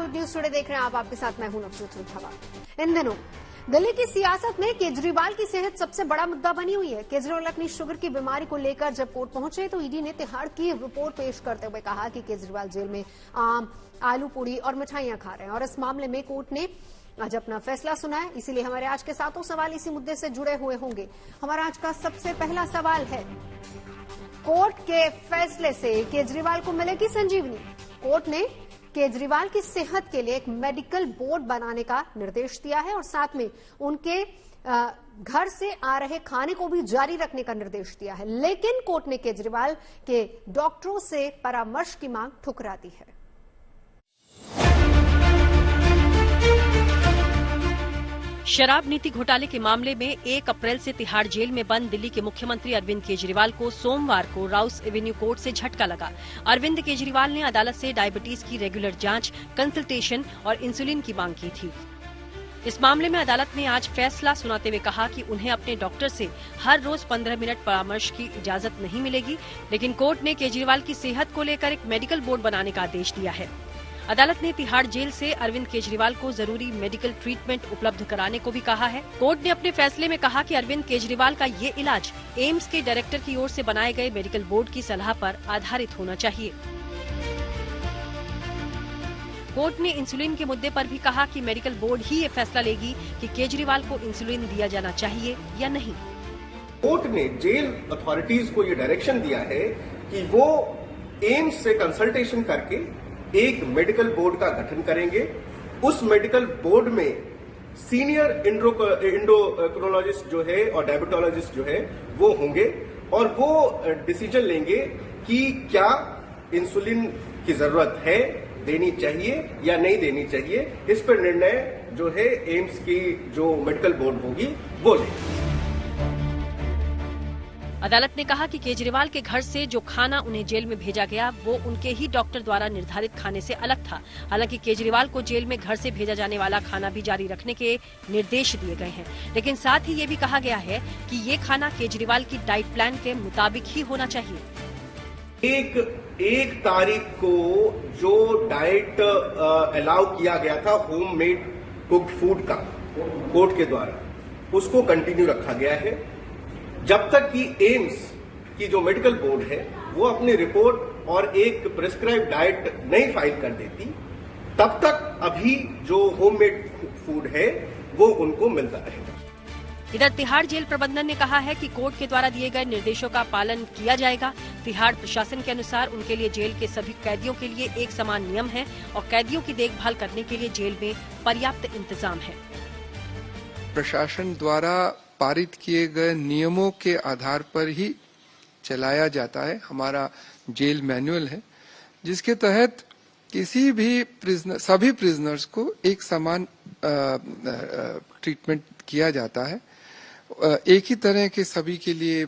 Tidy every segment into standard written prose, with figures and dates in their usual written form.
Good news today देख रहे हैं आप। आपके साथ मैं हूं नवजोत रुंधावा। इन दिनों दिल्ली की सियासत में केजरीवाल की सेहत सबसे बड़ा मुद्दा बनी हुई है। केजरीवाल अपनी शुगर की बीमारी को लेकर जब कोर्ट पहुंचे तो ईडी ने तिहाड़ की रिपोर्ट पेश करते हुए कहा कि केजरीवाल जेल में आम, आलू पूड़ी और मिठाइयां खा रहे हैं और इस मामले में कोर्ट ने आज अपना फैसला सुना है। इसीलिए हमारे आज के सातों सवाल इसी मुद्दे से जुड़े हुए होंगे। हमारा आज का सबसे पहला सवाल है, कोर्ट के फैसले से केजरीवाल को मिलेगी संजीवनी। कोर्ट ने केजरीवाल की सेहत के लिए एक मेडिकल बोर्ड बनाने का निर्देश दिया है और साथ में उनके घर से आ रहे खाने को भी जारी रखने का निर्देश दिया है। लेकिन कोर्ट ने केजरीवाल के डॉक्टरों से परामर्श की मांग ठुकरा दी है। शराब नीति घोटाले के मामले में 1 अप्रैल से तिहाड़ जेल में बंद दिल्ली के मुख्यमंत्री अरविंद केजरीवाल को सोमवार को राउस एवेन्यू कोर्ट से झटका लगा। अरविंद केजरीवाल ने अदालत से डायबिटीज की रेगुलर जांच, कंसल्टेशन और इंसुलिन की मांग की थी। इस मामले में अदालत ने आज फैसला सुनाते हुए कहा कि उन्हें अपने डॉक्टर से हर रोज 15 मिनट परामर्श की इजाजत नहीं मिलेगी, लेकिन कोर्ट ने केजरीवाल की सेहत को लेकर एक मेडिकल बोर्ड बनाने का आदेश दिया है। अदालत ने तिहाड़ जेल से अरविंद केजरीवाल को जरूरी मेडिकल ट्रीटमेंट उपलब्ध कराने को भी कहा है। कोर्ट ने अपने फैसले में कहा कि अरविंद केजरीवाल का ये इलाज एम्स के डायरेक्टर की ओर से बनाए गए मेडिकल बोर्ड की सलाह पर आधारित होना चाहिए। कोर्ट ने इंसुलिन के मुद्दे पर भी कहा कि मेडिकल बोर्ड ही ये फैसला लेगी कि केजरीवाल को इंसुलिन दिया जाना चाहिए या नहीं। कोर्ट ने जेल अथॉरिटीज को ये डायरेक्शन दिया है कि वो एम्स से कंसल्टेशन करके एक मेडिकल बोर्ड का गठन करेंगे। उस मेडिकल बोर्ड में सीनियर एंडोक्रोनोलॉजिस्ट जो है और डायबिटोलॉजिस्ट जो है वो होंगे और वो डिसीजन लेंगे कि क्या इंसुलिन की जरूरत है, देनी चाहिए या नहीं देनी चाहिए। इस पर निर्णय जो है एम्स की जो मेडिकल बोर्ड होगी वो लेगी। अदालत ने कहा कि केजरीवाल के घर से जो खाना उन्हें जेल में भेजा गया वो उनके ही डॉक्टर द्वारा निर्धारित खाने से अलग था। हालांकि केजरीवाल को जेल में घर से भेजा जाने वाला खाना भी जारी रखने के निर्देश दिए गए हैं, लेकिन साथ ही ये भी कहा गया है कि ये खाना केजरीवाल की डाइट प्लान के मुताबिक ही होना चाहिए। एक तारीख को जो डाइट अलाउ किया गया था होममेड कुक्ड फूड का कोर्ट के द्वारा, उसको कंटिन्यू रखा गया है जब तक कि एम्स की जो मेडिकल बोर्ड है वो अपनी रिपोर्ट और एक प्रिस्क्राइब डाइट नहीं फाइल कर देती, तब तक अभी जो होममेड फूड है वो उनको मिलता रहेगा। इधर तिहाड़ जेल प्रबंधन ने कहा है कि कोर्ट के द्वारा दिए गए निर्देशों का पालन किया जाएगा। तिहाड़ प्रशासन के अनुसार उनके लिए जेल के सभी कैदियों के लिए एक समान नियम है और कैदियों की देखभाल करने के लिए जेल में पर्याप्त इंतजाम है। प्रशासन द्वारा पारित किए गए नियमों के आधार पर ही चलाया जाता है। हमारा जेल मैनुअल है जिसके तहत सभी प्रिजनर्स को एक समान ट्रीटमेंट किया जाता है। एक ही तरह के सभी के लिए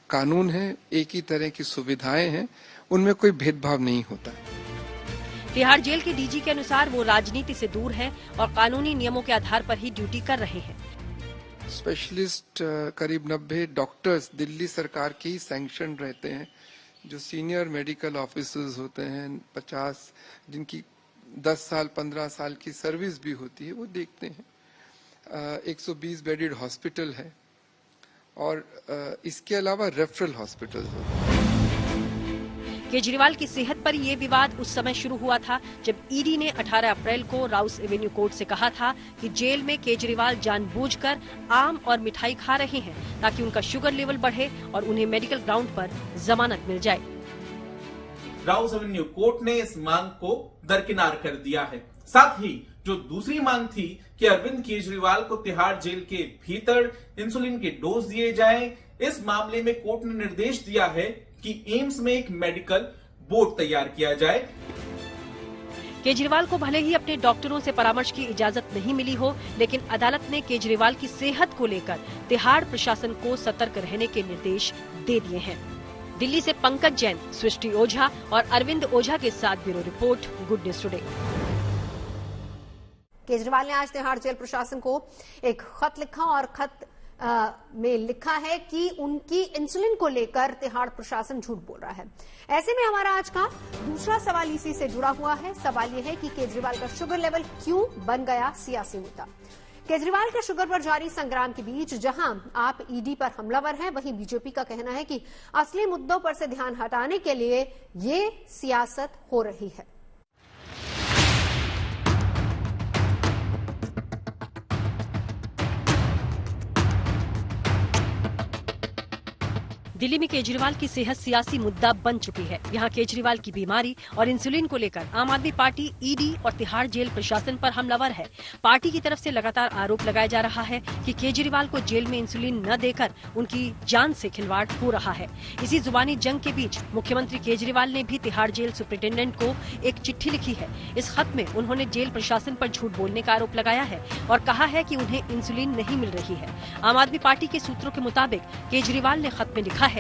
कानून है, एक ही तरह की सुविधाएं हैं, उनमें कोई भेदभाव नहीं होता। तिहाड़ जेल के डीजी के अनुसार वो राजनीति से दूर हैं और कानूनी नियमों के आधार पर ही ड्यूटी कर रहे हैं। स्पेशलिस्ट करीब 90 डॉक्टर्स दिल्ली सरकार के ही सैंक्शन रहते हैं। जो सीनियर मेडिकल ऑफिसर्स होते हैं 50 जिनकी 10 साल 15 साल की सर्विस भी होती है, वो देखते हैं। 120 बेडेड हॉस्पिटल है और इसके अलावा रेफरल हॉस्पिटल होते हैं। केजरीवाल की सेहत पर ये विवाद उस समय शुरू हुआ था जब ईडी ने 18 अप्रैल को राउस एवेन्यू कोर्ट से कहा था कि जेल में केजरीवाल जानबूझकर आम और मिठाई खा रहे हैं ताकि उनका शुगर लेवल बढ़े और उन्हें मेडिकल ग्राउंड पर जमानत मिल जाए। राउस एवेन्यू कोर्ट ने इस मांग को दरकिनार कर दिया है। साथ ही जो दूसरी मांग थी कि अरविंद केजरीवाल को तिहाड़ जेल के भीतर इंसुलिन के डोज दिए जाएं, इस मामले में कोर्ट ने निर्देश दिया है कि एम्स में एक मेडिकल बोर्ड तैयार किया जाए। केजरीवाल को भले ही अपने डॉक्टरों से परामर्श की इजाजत नहीं मिली हो, लेकिन अदालत ने केजरीवाल की सेहत को लेकर तिहाड़ प्रशासन को सतर्क रहने के निर्देश दे दिए हैं। दिल्ली से पंकज जैन, सृष्टि ओझा और अरविंद ओझा के साथ bureau report, good news today. Kejriwal ने आज तिहाड़ जेल प्रशासन को एक खत लिखा और खत में लिखा है कि उनकी इंसुलिन को लेकर तिहाड़ प्रशासन झूठ बोल रहा है। ऐसे में हमारा आज का दूसरा सवाल इसी से जुड़ा हुआ है। सवाल यह है कि केजरीवाल का शुगर लेवल क्यों बन गया सियासी मुद्दा। केजरीवाल के शुगर पर जारी संग्राम के बीच जहां आप ईडी पर हमलावर हैं, वहीं बीजेपी का कहना है कि असली मुद्दों पर से ध्यान हटाने के लिए ये सियासत हो रही है। दिल्ली में केजरीवाल की सेहत सियासी मुद्दा बन चुकी है। यहाँ केजरीवाल की बीमारी और इंसुलिन को लेकर आम आदमी पार्टी ईडी और तिहाड़ जेल प्रशासन पर हमलावर है। पार्टी की तरफ से लगातार आरोप लगाया जा रहा है कि केजरीवाल को जेल में इंसुलिन न देकर उनकी जान से खिलवाड़ हो रहा है। इसी जुबानी जंग के बीच मुख्यमंत्री केजरीवाल ने भी तिहाड़ जेल सुपरिटेंडेंट को एक चिट्ठी लिखी है। इस खत में उन्होंने जेल प्रशासन पर झूठ बोलने का आरोप लगाया है और कहा है कि उन्हें इंसुलिन नहीं मिल रही है। आम आदमी पार्टी के सूत्रों के मुताबिक केजरीवाल ने खत में लिखा है,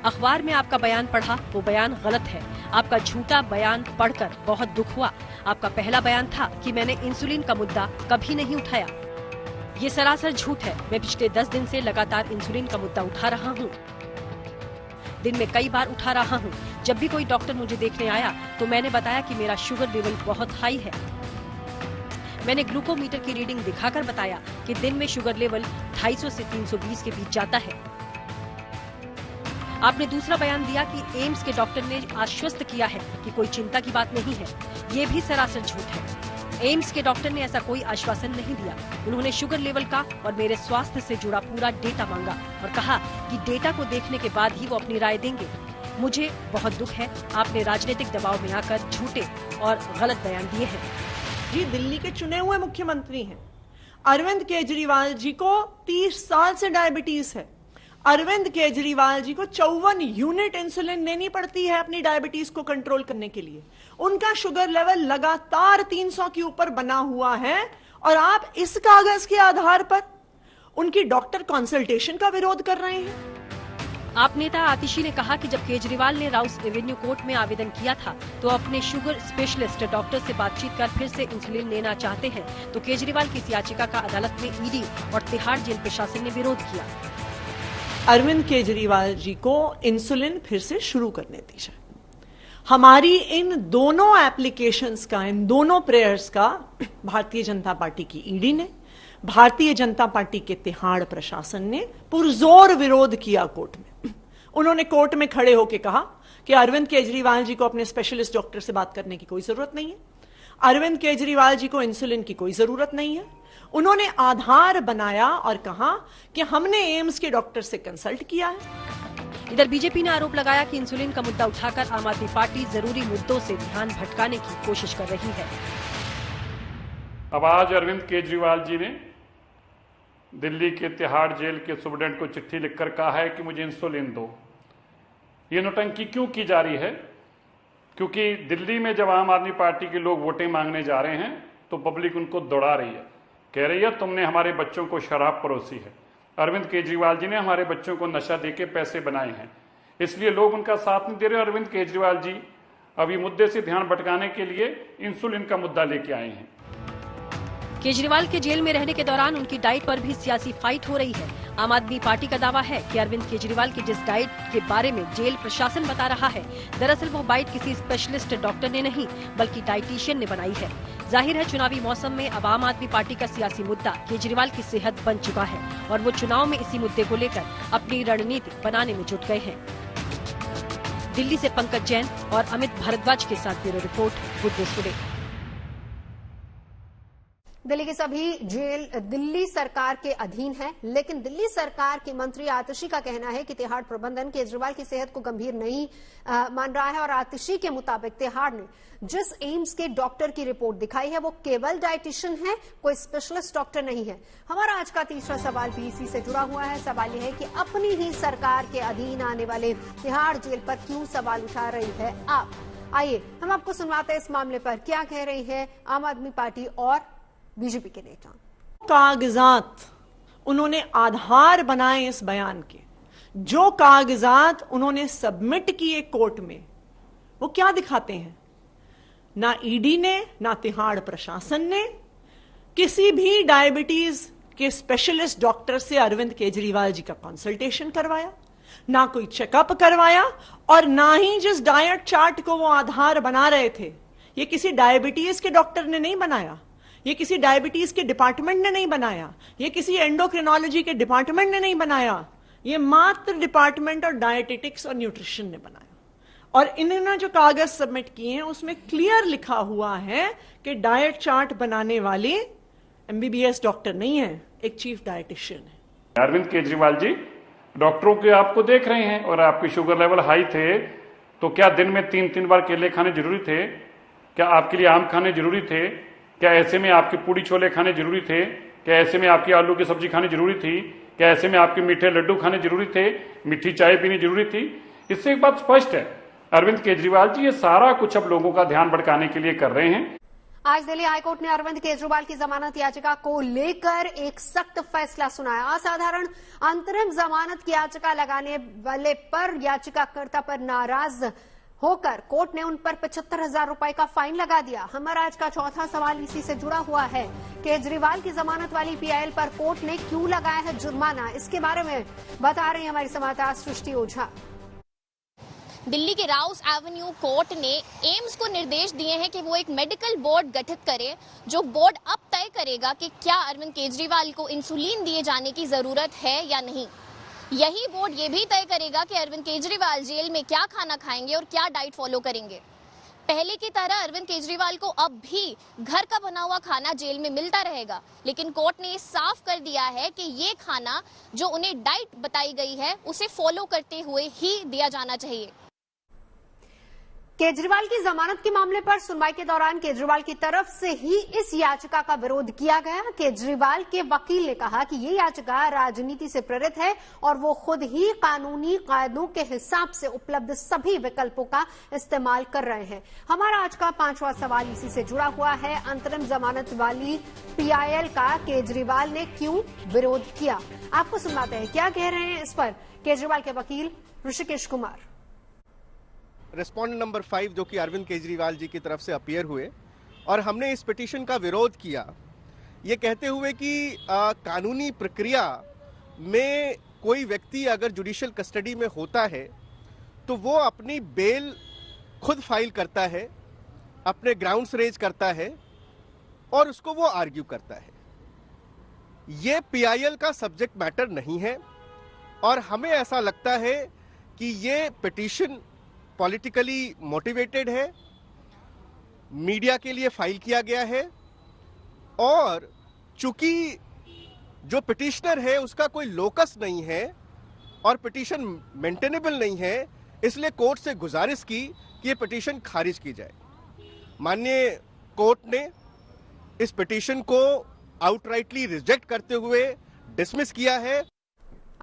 अखबार में आपका बयान पढ़ा, वो बयान गलत है। आपका झूठा बयान पढ़कर बहुत दुख हुआ। आपका पहला बयान था कि मैंने इंसुलिन का मुद्दा कभी नहीं उठाया। ये सरासर झूठ है। मैं पिछले 10 दिन से लगातार इंसुलिन का मुद्दा उठा रहा हूँ। दिन में कई बार उठा रहा हूँ। जब भी कोई डॉक्टर मुझे देखने आया तो मैंने बताया कि मेरा शुगर लेवल बहुत हाई है। मैंने ग्लूकोमीटर की रीडिंग दिखाकर बताया कि दिन में शुगर लेवल 250 से 320 के बीच जाता है। आपने दूसरा बयान दिया कि एम्स के डॉक्टर ने आश्वस्त किया है कि कोई चिंता की बात नहीं है। ये भी सरासर झूठ है। एम्स के डॉक्टर ने ऐसा कोई आश्वासन नहीं दिया। उन्होंने शुगर लेवल का और मेरे स्वास्थ्य से जुड़ा पूरा डेटा मांगा और कहा कि डेटा को देखने के बाद ही वो अपनी राय देंगे। मुझे बहुत दुख है, आपने राजनीतिक दबाव में आकर झूठे और गलत बयान दिए हैं। जी दिल्ली के चुने हुए मुख्यमंत्री हैं। अरविंद केजरीवाल जी को 30 साल से डायबिटीज है। अरविंद केजरीवाल जी को 54 यूनिट इंसुलिन लेनी पड़ती है अपनी डायबिटीज को कंट्रोल करने के लिए। उनका शुगर लेवल लगातार 300 के ऊपर बना हुआ है और आप इस कागज के आधार पर उनकी डॉक्टर कंसल्टेशन का विरोध कर रहे हैं। आप नेता आतिशी ने कहा कि जब केजरीवाल ने राउस एवेन्यू कोर्ट में आवेदन किया था तो अपने शुगर स्पेशलिस्ट डॉक्टर से बातचीत कर फिर से इंसुलिन लेना चाहते हैं, तो केजरीवाल की इस याचिका का अदालत में ईडी और तिहाड़ जेल प्रशासन ने विरोध किया। अरविंद केजरीवाल जी को इंसुलिन फिर से शुरू करने दीजिए। हमारी इन दोनों एप्लीकेशंस का, इन दोनों प्रेयर्स का भारतीय जनता पार्टी की ईडी ने, भारतीय जनता पार्टी के तिहाड़ प्रशासन ने पुरजोर विरोध किया कोर्ट में। उन्होंने कोर्ट में खड़े होकर कहा कि अरविंद केजरीवाल जी को अपने स्पेशलिस्ट डॉक्टर से बात करने की कोई जरूरत नहीं है। अरविंद केजरीवाल जी को इंसुलिन की कोई जरूरत नहीं है। उन्होंने आधार बनाया और कहा कि हमने एम्स के डॉक्टर से कंसल्ट किया है। इधर बीजेपी ने आरोप लगाया कि इंसुलिन का मुद्दा उठाकर आम आदमी पार्टी जरूरी मुद्दों से ध्यान भटकाने की कोशिश कर रही है। अब आज अरविंद केजरीवाल जी ने दिल्ली के तिहाड़ जेल के सुपरिटेंडेंट को चिट्ठी लिखकर कहा है कि मुझे इंसुलिन दो। ये नौटंकी क्यों की जा रही है? क्योंकि दिल्ली में जब आम आदमी पार्टी के लोग वोटें मांगने जा रहे हैं तो पब्लिक उनको दौड़ा रही है, कह रही है तुमने हमारे बच्चों को शराब परोसी है। अरविंद केजरीवाल जी ने हमारे बच्चों को नशा देके पैसे बनाए हैं, इसलिए लोग उनका साथ नहीं दे रहे। अरविंद केजरीवाल जी अभी मुद्दे से ध्यान भटकाने के लिए इंसुलिन का मुद्दा लेके आए हैं। केजरीवाल के जेल में रहने के दौरान उनकी डाइट पर भी सियासी फाइट हो रही है। आम आदमी पार्टी का दावा है कि अरविंद केजरीवाल की जिस डाइट के बारे में जेल प्रशासन बता रहा है, दरअसल वो डाइट किसी स्पेशलिस्ट डॉक्टर ने नहीं बल्कि डाइटिशियन ने बनाई है। जाहिर है चुनावी मौसम में अब आम आदमी पार्टी का सियासी मुद्दा केजरीवाल की सेहत बन चुका है और वो चुनाव में इसी मुद्दे को लेकर अपनी रणनीति बनाने में जुट गए हैं। दिल्ली से पंकज जैन और अमित भारद्वाज के साथ bureau report, good news today. Delhi के सभी जेल दिल्ली सरकार के अधीन है, लेकिन दिल्ली सरकार के मंत्री आतिशी का कहना है कि तिहाड़ प्रबंधन केजरीवाल की सेहत को गंभीर नहीं मान रहा है और आतिशी के मुताबिक तिहाड़ ने जिस एम्स के डॉक्टर की रिपोर्ट दिखाई है वो केवल डाइटिशियन है, कोई स्पेशलिस्ट डॉक्टर नहीं है। हमारा आज का तीसरा सवाल भी इसी से जुड़ा हुआ है। सवाल यह है कि अपनी ही सरकार के अधीन आने वाले तिहाड़ जेल पर क्यों सवाल उठा रही है आप। आइए हम आपको सुनवाते हैं इस मामले पर क्या कह रही है आम आदमी पार्टी और बीजेपी के नेता। कागजात उन्होंने आधार बनाए इस बयान के, जो कागजात उन्होंने सबमिट किए कोर्ट में, वो क्या दिखाते हैं? ना ईडी ने, ना तिहाड़ प्रशासन ने किसी भी डायबिटीज के स्पेशलिस्ट डॉक्टर से अरविंद केजरीवाल जी का कंसल्टेशन करवाया, ना कोई चेकअप करवाया, और ना ही जिस डाइट चार्ट को वो आधार बना रहे थे, ये किसी डायबिटीज के डॉक्टर ने नहीं बनाया, ये किसी डायबिटीज के डिपार्टमेंट ने नहीं बनाया, ये किसी एंडोक्रिनोलॉजी के डिपार्टमेंट ने नहीं बनाया, ये मात्र डिपार्टमेंट और डायटेटिक्स और न्यूट्रिशन ने बनाया। और इन्होंने जो कागज सबमिट किए हैं उसमें क्लियर लिखा हुआ है कि डाइट चार्ट बनाने वाले एमबीबीएस डॉक्टर नहीं है, एक चीफ डाइटिशियन है। अरविंद केजरीवाल जी डॉक्टरों के आपको देख रहे हैं और आपके शुगर लेवल हाई थे, तो क्या दिन में 3-3 बार केले खाने जरूरी थे? क्या आपके लिए आम खाने जरूरी थे? क्या ऐसे में आपके पूड़ी छोले खाने जरूरी थे? क्या ऐसे में आपकी आलू की सब्जी खानी जरूरी थी? क्या ऐसे में आपके मीठे लड्डू खाने जरूरी थे? मीठी चाय पीनी जरूरी थी? इससे एक बात स्पष्ट है, अरविंद केजरीवाल जी ये सारा कुछ अब लोगों का ध्यान भटकाने के लिए कर रहे हैं। आज दिल्ली हाईकोर्ट ने अरविंद केजरीवाल की जमानत याचिका को लेकर एक सख्त फैसला सुनाया। असाधारण अंतरिम जमानत की याचिका लगाने वाले पर याचिकाकर्ता पर नाराज होकर कोर्ट ने उन पर 75,000 रुपए का फाइन लगा दिया। हमारा आज का चौथा सवाल इसी से जुड़ा हुआ है। केजरीवाल की जमानत वाली पीआईएल पर कोर्ट ने क्यों लगाया है जुर्माना, इसके बारे में बता रही हमारी संवाददाता सृष्टि ओझा। दिल्ली के राउस एवेन्यू कोर्ट ने एम्स को निर्देश दिए हैं कि वो एक मेडिकल बोर्ड गठित करे, जो बोर्ड अब तय करेगा कि क्या अरविंद केजरीवाल को इंसुलिन दिए जाने की जरूरत है या नहीं। यही बोर्ड ये भी तय करेगा कि अरविंद केजरीवाल जेल में क्या खाना खाएंगे और क्या डाइट फॉलो करेंगे। पहले की तरह अरविंद केजरीवाल को अब भी घर का बना हुआ खाना जेल में मिलता रहेगा, लेकिन कोर्ट ने साफ कर दिया है कि ये खाना जो उन्हें डाइट बताई गई है उसे फॉलो करते हुए ही दिया जाना चाहिए। केजरीवाल की जमानत के मामले पर सुनवाई के दौरान केजरीवाल की तरफ से ही इस याचिका का विरोध किया गया। केजरीवाल के वकील ने कहा कि ये याचिका राजनीति से प्रेरित है और वो खुद ही कानूनी कायदों के हिसाब से उपलब्ध सभी विकल्पों का इस्तेमाल कर रहे हैं। हमारा आज का 5वां सवाल इसी से जुड़ा हुआ है। अंतरिम जमानत वाली पीआईएल का केजरीवाल ने क्यों विरोध किया, आपको सुनाते हैं क्या कह रहे हैं इस पर केजरीवाल के वकील ऋषिकेश कुमार। रेस्पोंडेंट नंबर 5 जो कि अरविंद केजरीवाल जी की तरफ से अपीयर हुए और हमने इस पिटीशन का विरोध किया, ये कहते हुए कि कानूनी प्रक्रिया में कोई व्यक्ति अगर जुडिशियल कस्टडी में होता है तो वो अपनी बेल खुद फाइल करता है, अपने ग्राउंड्स रेज करता है और उसको वो आर्ग्यू करता है। ये पीआईएल का सब्जेक्ट मैटर नहीं है और हमें ऐसा लगता है कि ये पिटीशन पॉलिटिकली मोटिवेटेड है, मीडिया के लिए फाइल किया गया है और चूंकि जो पिटिशनर है उसका कोई लोकस नहीं है और पिटीशन मेंटेनेबल नहीं है, इसलिए कोर्ट से गुजारिश की कि ये पिटीशन खारिज की जाए। माननीय कोर्ट ने इस पिटीशन को आउटराइटली रिजेक्ट करते हुए डिसमिस किया है।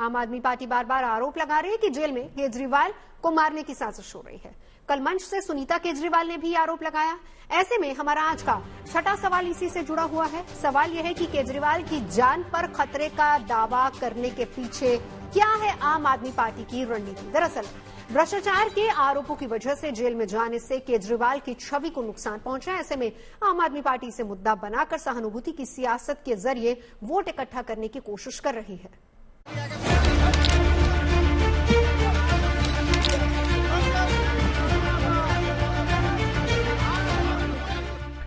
आम आदमी पार्टी बार बार आरोप लगा रही है कि जेल में केजरीवाल को मारने की साजिश हो रही है। कल मंच से सुनीता केजरीवाल ने भी आरोप लगाया। ऐसे में हमारा आज का 6वां सवाल इसी से जुड़ा हुआ है। सवाल यह है कि केजरीवाल की जान पर खतरे का दावा करने के पीछे क्या है आम आदमी पार्टी की रणनीति। दरअसल भ्रष्टाचार के आरोपों की वजह से जेल में जाने से केजरीवाल की छवि को नुकसान पहुंचा। ऐसे में आम आदमी पार्टी इसे मुद्दा बनाकर सहानुभूति की सियासत के जरिए वोट इकट्ठा करने की कोशिश कर रही है।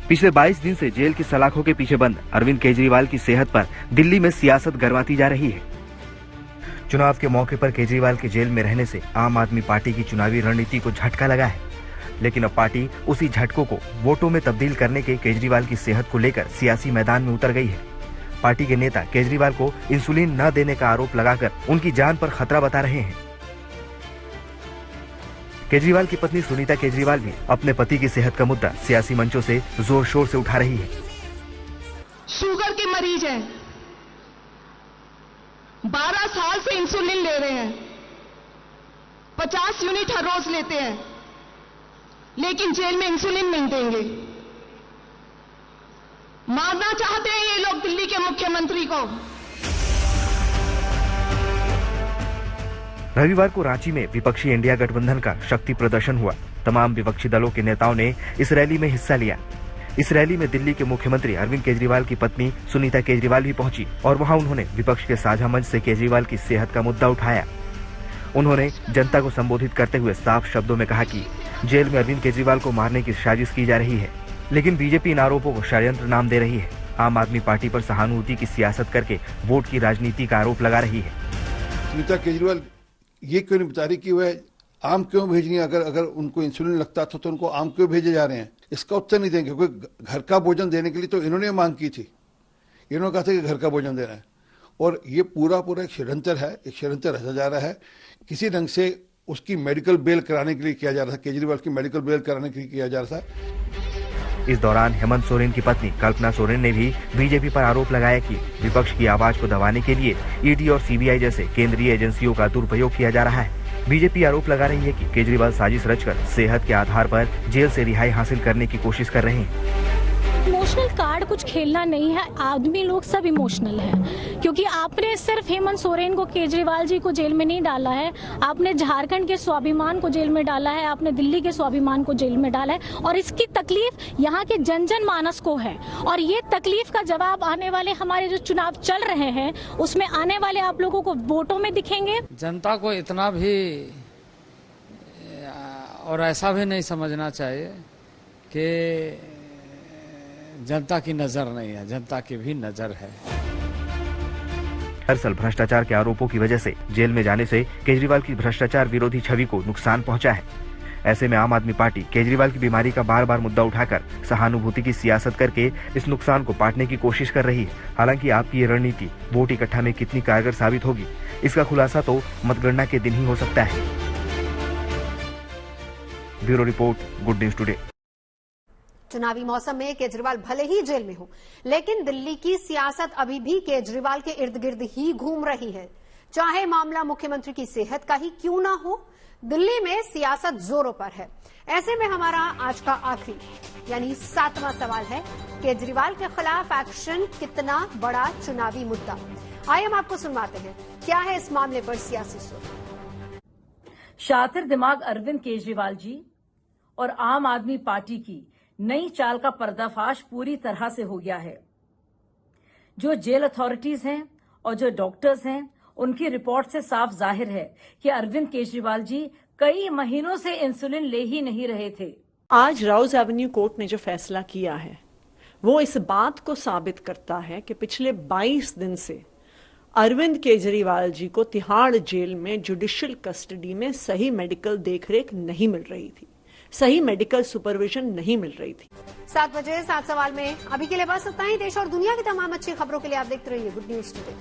पिछले 22 दिन से जेल की सलाखों के पीछे बंद अरविंद केजरीवाल की सेहत पर दिल्ली में सियासत गरमाती जा रही है। चुनाव के मौके पर केजरीवाल के जेल में रहने से आम आदमी पार्टी की चुनावी रणनीति को झटका लगा है, लेकिन अब पार्टी उसी झटकों को वोटों में तब्दील करने के केजरीवाल की सेहत को लेकर सियासी मैदान में उतर गई है। पार्टी के नेता केजरीवाल को इंसुलिन न देने का आरोप लगाकर उनकी जान पर खतरा बता रहे हैं। केजरीवाल की पत्नी सुनीता केजरीवाल भी अपने पति की सेहत का मुद्दा सियासी मंचों से जोर शोर से उठा रही है। शुगर के मरीज हैं, 12 साल से इंसुलिन ले रहे हैं, 50 यूनिट हर रोज लेते हैं, लेकिन जेल में इंसुलिन नहीं देंगे। मारना चाहते हैं ये लोग दिल्ली के मुख्यमंत्री को। रविवार को रांची में विपक्षी इंडिया गठबंधन का शक्ति प्रदर्शन हुआ। तमाम विपक्षी दलों के नेताओं ने इस रैली में हिस्सा लिया। इस रैली में दिल्ली के मुख्यमंत्री अरविंद केजरीवाल की पत्नी सुनीता केजरीवाल भी पहुंची और वहां उन्होंने विपक्ष के साझा मंच से केजरीवाल की सेहत का मुद्दा उठाया। उन्होंने जनता को संबोधित करते हुए साफ शब्दों में कहा कि जेल में अरविंद केजरीवाल को मारने की साजिश की जा रही है, लेकिन बीजेपी इन आरोपों को षड्यंत्र नाम दे रही है। आम आदमी पार्टी पर सहानुभूति की सियासत करके वोट की राजनीति का आरोप लगा रही है। सुनीता केजरीवाल ये क्यों नहीं बता रही कि वह आम क्यों भेज रही है? अगर उनको इंसुलिन लगता था तो उनको आम क्यों भेजे जा रहे हैं? इसका उत्तर नहीं देंगे, क्योंकि घर का भोजन देने के लिए तो इन्होंने मांग की थी। इन्होंने कहा था कि घर का भोजन देना है, और ये पूरा एक षड्यंत्र है, एक षड्यंत्र रचा जा रहा है। किसी ढंग से उसकी मेडिकल बेल कराने के लिए किया जा रहा था, केजरीवाल की मेडिकल बेल कराने के लिए किया जा रहा था। इस दौरान हेमंत सोरेन की पत्नी कल्पना सोरेन ने भी बीजेपी पर आरोप लगाया कि विपक्ष की आवाज को दबाने के लिए ईडी और सीबीआई जैसे केंद्रीय एजेंसियों का दुरुपयोग किया जा रहा है। बीजेपी आरोप लगा रही है कि केजरीवाल साजिश रचकर सेहत के आधार पर जेल से रिहाई हासिल करने की कोशिश कर रहे हैं। इमोशनल कार्ड कुछ खेलना नहीं है, आदमी लोग सब इमोशनल है, क्योंकि आपने सिर्फ हेमंत सोरेन को, केजरीवाल जी को जेल में नहीं डाला है, आपने झारखंड के स्वाभिमान को जेल में डाला है, आपने दिल्ली के स्वाभिमान को जेल में डाला है, और इसकी तकलीफ यहाँ के जन जन मानस को है। और ये तकलीफ का जवाब आने वाले हमारे जो चुनाव चल रहे हैं उसमें आने वाले आप लोगों को वोटों में दिखेंगे। जनता को इतना भी और ऐसा भी नहीं समझना चाहिए कि जनता की नजर नहीं है, जनता की भी नजर है। दरअसल भ्रष्टाचार के आरोपों की वजह से जेल में जाने से केजरीवाल की भ्रष्टाचार विरोधी छवि को नुकसान पहुंचा है। ऐसे में आम आदमी पार्टी केजरीवाल की बीमारी का बार बार मुद्दा उठाकर सहानुभूति की सियासत करके इस नुकसान को पाटने की कोशिश कर रही है। हालांकि आपकी ये रणनीति वोट इकट्ठा में कितनी कारगर साबित होगी, इसका खुलासा तो मतगणना के दिन ही हो सकता है। Bureau report, good news today. चुनावी मौसम में केजरीवाल भले ही जेल में हो, लेकिन दिल्ली की सियासत अभी भी केजरीवाल के इर्द गिर्द ही घूम रही है। चाहे मामला मुख्यमंत्री की सेहत का ही क्यों ना हो, दिल्ली में सियासत जोरों पर है। ऐसे में हमारा आज का आखिरी यानी 7वां सवाल है, केजरीवाल के खिलाफ एक्शन कितना बड़ा चुनावी मुद्दा। आइए हम आपको सुनवाते हैं क्या है इस मामले पर सियासी सुर। शातिर दिमाग अरविंद केजरीवाल जी और आम आदमी पार्टी की नई चाल का पर्दाफाश पूरी तरह से हो गया है। जो जेल अथॉरिटीज हैं और जो डॉक्टर्स हैं, उनकी रिपोर्ट से साफ जाहिर है कि अरविंद केजरीवाल जी कई महीनों से इंसुलिन ले ही नहीं रहे थे। आज राउज एवेन्यू कोर्ट ने जो फैसला किया है वो इस बात को साबित करता है कि पिछले 22 दिन से अरविंद केजरीवाल जी को तिहाड़ जेल में जुडिशियल कस्टडी में सही मेडिकल देखरेख नहीं मिल रही थी, सही मेडिकल सुपरविजन नहीं मिल रही थी। 7 बजे 7 सवाल में अभी के लिए बस इतना ही। देश और दुनिया की तमाम अच्छी खबरों के लिए आप देखते रहिए गुड न्यूज टुडे।